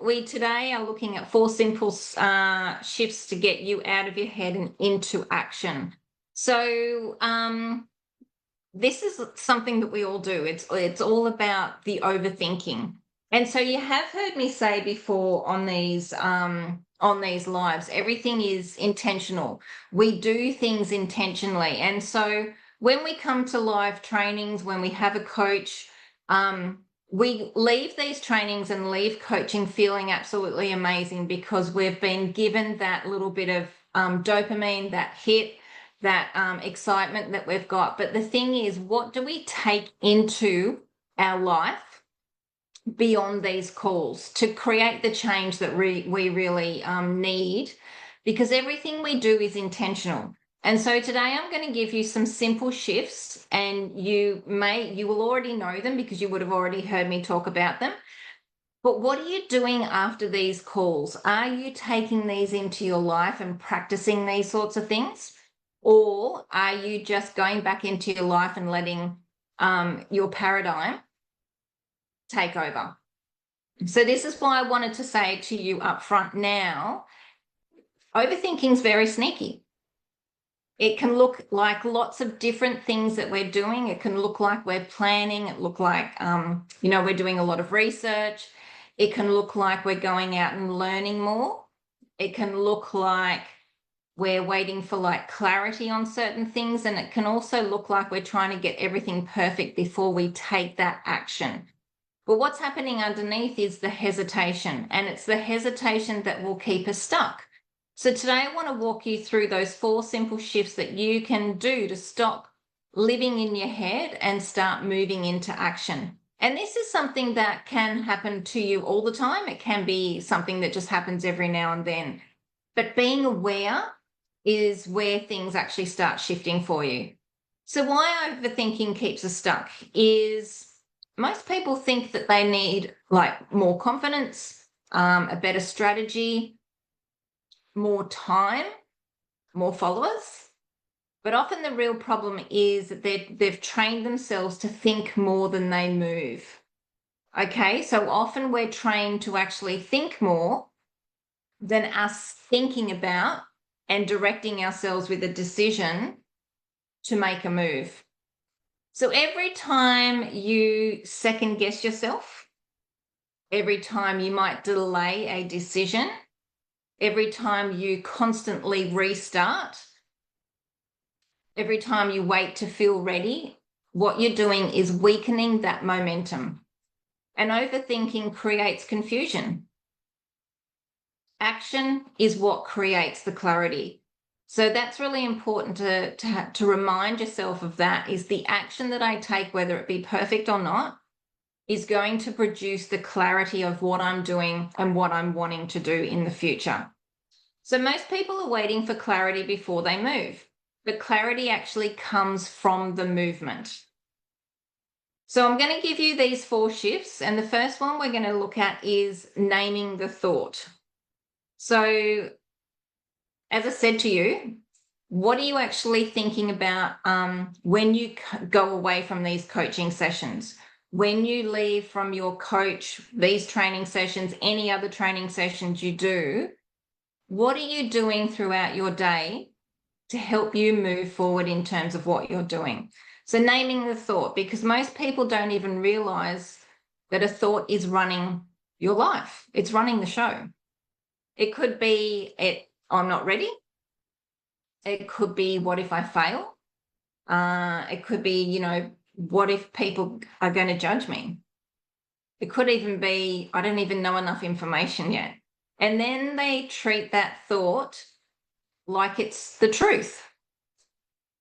we today are looking at 4 simple shifts to get you out of your head and into action. So this is something that we all do. It's all about the overthinking. And so you have heard me say before on these lives, everything is intentional. We do things intentionally. And so when we come to live trainings, when we have a coach, we leave these trainings and leave coaching feeling absolutely amazing because we've been given that little bit of dopamine, that hit, that excitement that we've got. But the thing is, what do we take into our life beyond these calls to create the change that we really need? Because everything we do is intentional. And so today I'm going to give you some simple shifts, and you will already know them because you would have already heard me talk about them. But what are you doing after these calls? Are you taking these into your life and practicing these sorts of things? Or are you just going back into your life and letting your paradigm take over? So this is why I wanted to say to you up front now, overthinking is very sneaky. It can look like lots of different things that we're doing. It can look like we're planning. It look like, we're doing a lot of research. It can look like we're going out and learning more. It can look like we're waiting for like clarity on certain things. And it can also look like we're trying to get everything perfect before we take that action. But what's happening underneath is the hesitation, and it's the hesitation that will keep us stuck. So today I want to walk you through those 4 simple shifts that you can do to stop living in your head and start moving into action. And this is something that can happen to you all the time. It can be something that just happens every now and then. But being aware is where things actually start shifting for you. So why overthinking keeps us stuck is most people think that they need like more confidence, a better strategy, more time, more followers. But often the real problem is that they've trained themselves to think more than they move. Okay, so often we're trained to actually think more than us thinking about and directing ourselves with a decision to make a move. So every time you second guess yourself, every time you might delay a decision, every time you constantly restart, every time you wait to feel ready, what you're doing is weakening that momentum. And overthinking creates confusion. Action is what creates the clarity. So that's really important to remind yourself of that, is the action that I take, whether it be perfect or not, is going to produce the clarity of what I'm doing and what I'm wanting to do in the future. So most people are waiting for clarity before they move, but clarity actually comes from the movement. So I'm going to give you these 4 shifts, and the first one we're going to look at is naming the thought. So as I said to you, what are you actually thinking about when you go away from these coaching sessions? When you leave from your coach, these training sessions, any other training sessions you do, what are you doing throughout your day to help you move forward in terms of what you're doing? So naming the thought, because most people don't even realize that a thought is running your life. It's running the show. It could be, I'm not ready. It could be, what if I fail? It could be, what if people are going to judge me? It could even be, I don't even know enough information yet. And then they treat that thought like it's the truth,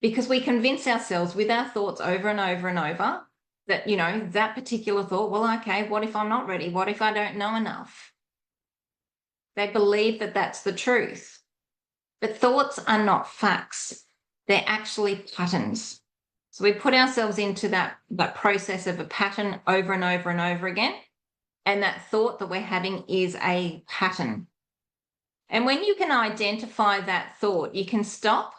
because we convince ourselves with our thoughts over and over and over that, that particular thought, well, okay, what if I'm not ready? What if I don't know enough? They believe that that's the truth. But thoughts are not facts. They're actually patterns. So we put ourselves into that process of a pattern over and over and over again. And that thought that we're having is a pattern. And when you can identify that thought, you can stop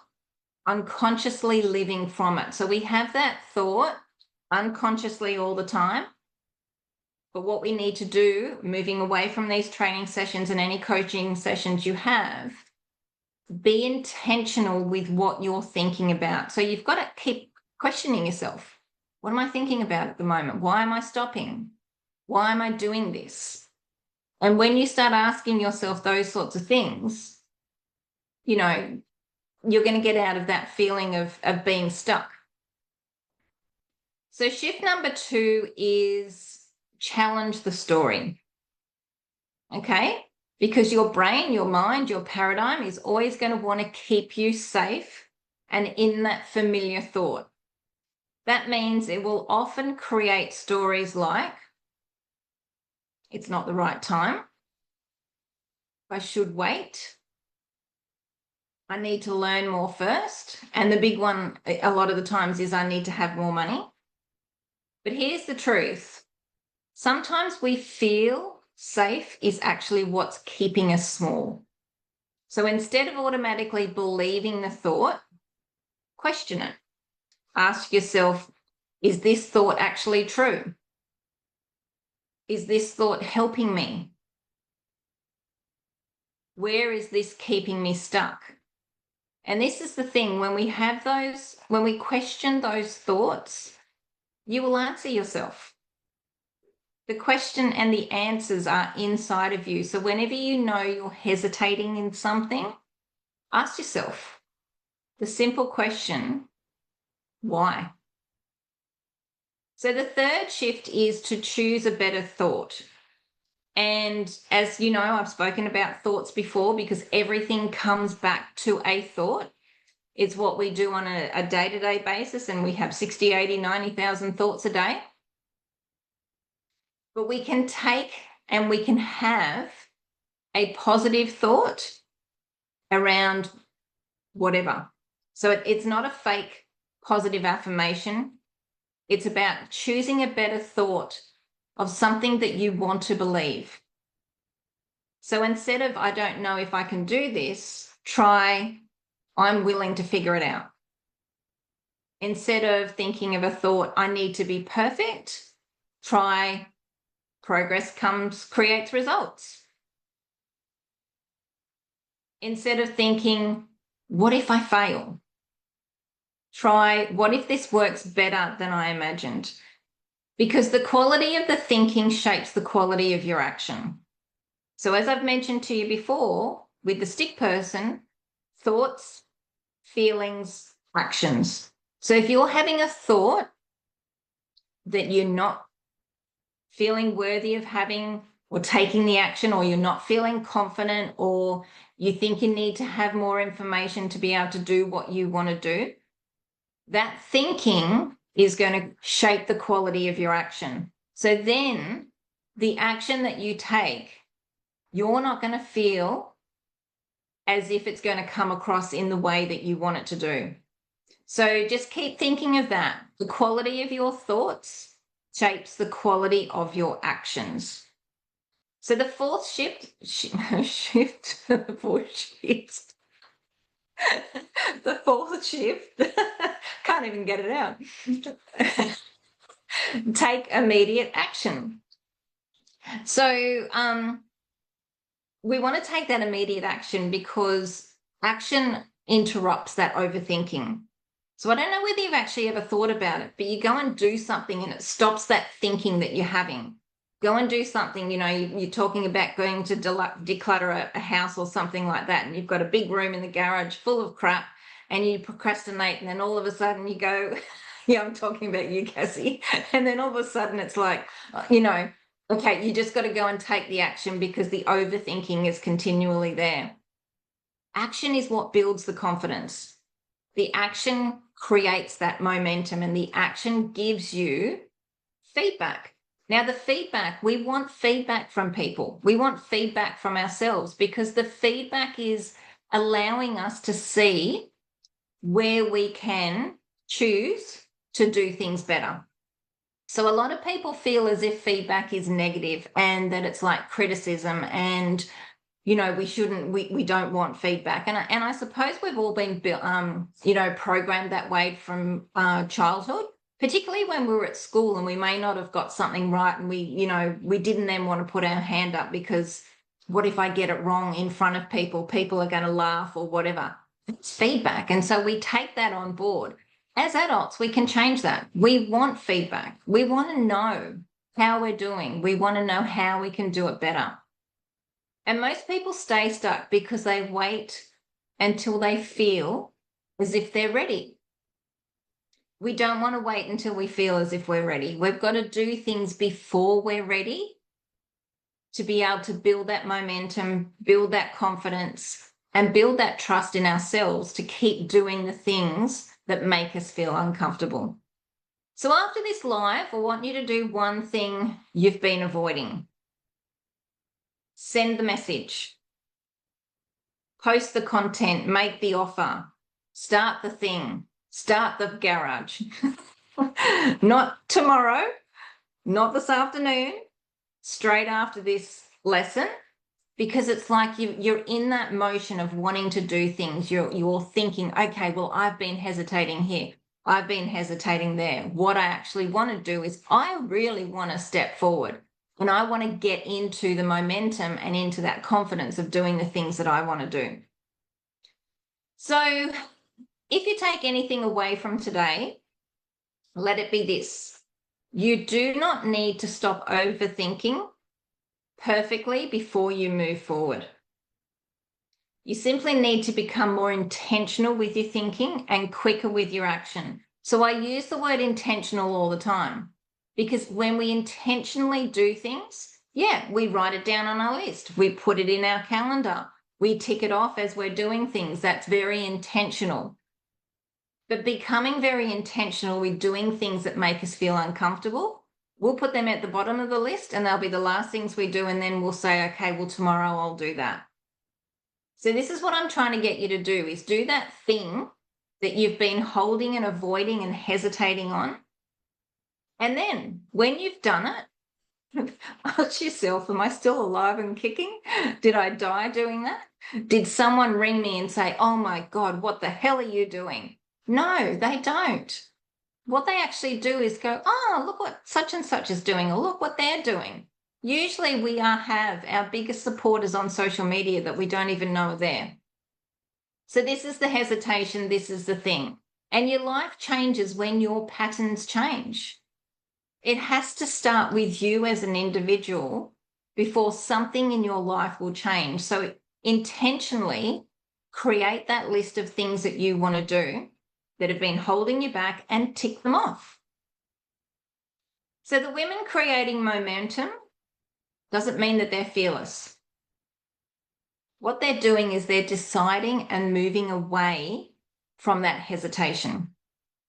unconsciously living from it. So we have that thought unconsciously all the time. But what we need to do, moving away from these training sessions and any coaching sessions you have, be intentional with what you're thinking about. So you've got to keep questioning yourself. What am I thinking about at the moment? Why am I stopping? Why am I doing this? And when you start asking yourself those sorts of things, you know, you're going to get out of that feeling of being stuck. So shift number 2 is challenge the story. Okay? Because your brain, your mind, your paradigm is always going to want to keep you safe and in that familiar thought. That means it will often create stories like, it's not the right time, I should wait, I need to learn more first, and the big one a lot of the times is I need to have more money. But here's the truth. Sometimes we feel safe is actually what's keeping us small. So instead of automatically believing the thought, question it. Ask yourself, is this thought actually true? Is this thought helping me? Where is this keeping me stuck? And this is the thing, when we have those, when we question those thoughts, you will answer yourself. The question and the answers are inside of you. So whenever you know you're hesitating in something, ask yourself the simple question, why? So the third shift is to choose a better thought. And as you know, I've spoken about thoughts before because everything comes back to a thought. It's what we do on a day-to-day basis, and we have 60, 80, 90,000 thoughts a day. But we can take and we can have a positive thought around whatever. So it's not a fake positive affirmation. It's about choosing a better thought of something that you want to believe. So instead of, I don't know if I can do this, try, I'm willing to figure it out. Instead of thinking of a thought, I need to be perfect, try, progress creates results. Instead of thinking, what if I fail? Try, what if this works better than I imagined? Because the quality of the thinking shapes the quality of your action. So as I've mentioned to you before, with the stick person, thoughts, feelings, actions. So if you're having a thought that you're not feeling worthy of having or taking the action, or you're not feeling confident, or you think you need to have more information to be able to do what you want to do, that thinking is going to shape the quality of your action. So then the action that you take, you're not going to feel as if it's going to come across in the way that you want it to do. So just keep thinking of that. The quality of your thoughts shapes the quality of your actions. So the fourth shift, the fourth shift, can't even get it out. Take immediate action. So we want to take that immediate action because action interrupts that overthinking. So I don't know whether you've actually ever thought about it, but you go and do something and it stops that thinking that you're having. Go and do something, you know, you're talking about going to declutter a house or something like that, and you've got a big room in the garage full of crap, and you procrastinate, and then all of a sudden you go, yeah, I'm talking about you, Cassie, and then all of a sudden it's like, you know, okay, you just got to go and take the action because the overthinking is continually there. Action is what builds the confidence. The action creates that momentum, and the action gives you feedback. Now, the feedback, we want feedback from people. We want feedback from ourselves because the feedback is allowing us to see where we can choose to do things better. So a lot of people feel as if feedback is negative and that it's like criticism and, you know, we don't want feedback. And I suppose we've all been, you know, programmed that way from childhood. particularly when we were at school and we may not have got something right and we didn't then want to put our hand up because what if I get it wrong in front of people? People are going to laugh or whatever. It's feedback. And so we take that on board. As adults, we can change that. We want feedback. We want to know how we're doing. We want to know how we can do it better. And most people stay stuck because they wait until they feel as if they're ready. We don't want to wait until we feel as if we're ready. We've got to do things before we're ready to be able to build that momentum, build that confidence, and build that trust in ourselves to keep doing the things that make us feel uncomfortable. So after this live, I want you to do one thing you've been avoiding. Send the message. Post the content, make the offer, start the thing, start the garage. Not tomorrow, not this afternoon, straight after this lesson, because it's like you're in that motion of wanting to do things. You're thinking, okay, well, I've been hesitating here. I've been hesitating there. What I actually want to do is I really want to step forward and I want to get into the momentum and into that confidence of doing the things that I want to do. So if you take anything away from today, let it be this. You do not need to stop overthinking perfectly before you move forward. You simply need to become more intentional with your thinking and quicker with your action. So I use the word intentional all the time because when we intentionally do things, we write it down on our list. We put it in our calendar. We tick it off as we're doing things. That's very intentional. But becoming very intentional with doing things that make us feel uncomfortable, we'll put them at the bottom of the list and they'll be the last things we do. And then we'll say, okay, well, tomorrow I'll do that. So this is what I'm trying to get you to do, is do that thing that you've been holding and avoiding and hesitating on. And then when you've done it, ask yourself, am I still alive and kicking? Did I die doing that? Did someone ring me and say, oh my God, what the hell are you doing? No, they don't. What they actually do is go, oh, look what such and such is doing, or look what they're doing. Usually we have our biggest supporters on social media that we don't even know are there. So this is the hesitation, this is the thing. And your life changes when your patterns change. It has to start with you as an individual before something in your life will change. So intentionally create that list of things that you want to do that have been holding you back and tick them off. So the women creating momentum doesn't mean that they're fearless. What they're doing is they're deciding and moving away from that hesitation.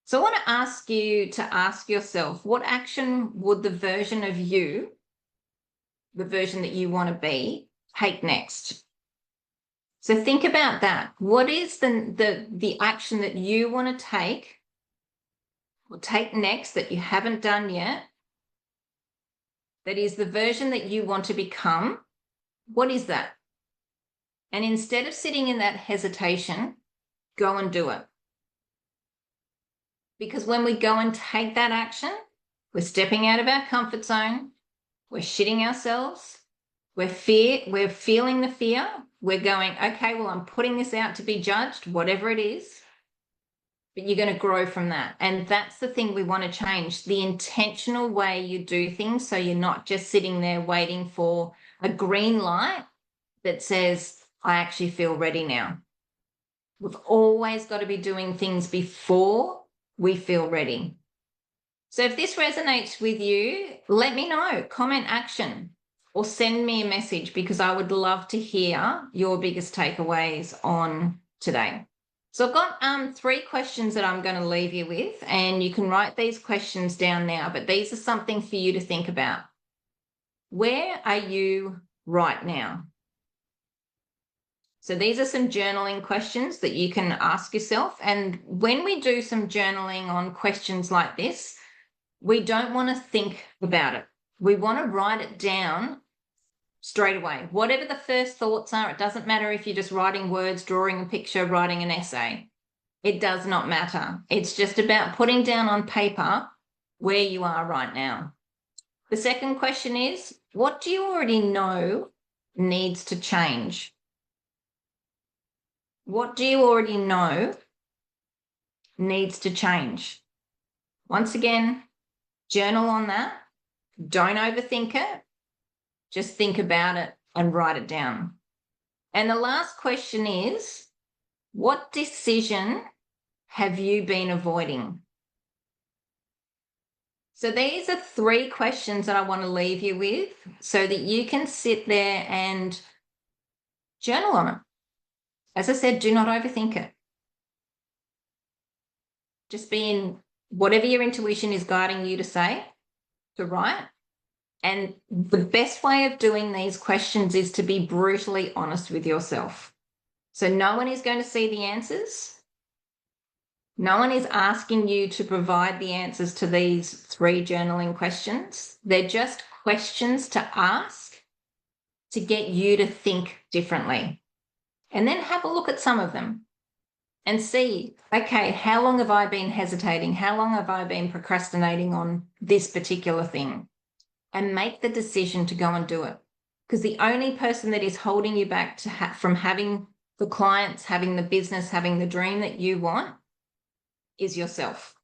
So I want to ask you to ask yourself, what action would the version of you, the version that you want to be, take next? So think about that. What is the action that you want to take or take next that you haven't done yet? That is the version that you want to become. What is that? And instead of sitting in that hesitation, go and do it. Because when we go and take that action, we're stepping out of our comfort zone, we're shitting ourselves, we're feeling the fear, we're going, okay, well, I'm putting this out to be judged, whatever it is, but you're going to grow from that. And that's the thing we want to change, the intentional way you do things, so you're not just sitting there waiting for a green light that says, I actually feel ready now. We've always got to be doing things before we feel ready. So if this resonates with you, let me know, comment action, or send me a message, because I would love to hear your biggest takeaways on today. So I've got 3 questions that I'm going to leave you with, and you can write these questions down now, but these are something for you to think about. Where are you right now? So these are some journaling questions that you can ask yourself. And when we do some journaling on questions like this, we don't want to think about it. We want to write it down straight away. Whatever the first thoughts are, it doesn't matter if you're just writing words, drawing a picture, writing an essay. It does not matter. It's just about putting down on paper where you are right now. The second question is, what do you already know needs to change? What do you already know needs to change? Once again, journal on that. Don't overthink it. Just think about it and write it down. And the last question is, what decision have you been avoiding? So these are 3 questions that I want to leave you with so that you can sit there and journal on it. As I said, do not overthink it. Just be in whatever your intuition is guiding you to say, to write. And the best way of doing these questions is to be brutally honest with yourself. So no one is going to see the answers. No one is asking you to provide the answers to these 3 journaling questions. They're just questions to ask to get you to think differently. And then have a look at some of them and see, okay, how long have I been hesitating? How long have I been procrastinating on this particular thing? And make the decision to go and do it. Because the only person that is holding you back from having the clients, having the business, having the dream that you want is yourself.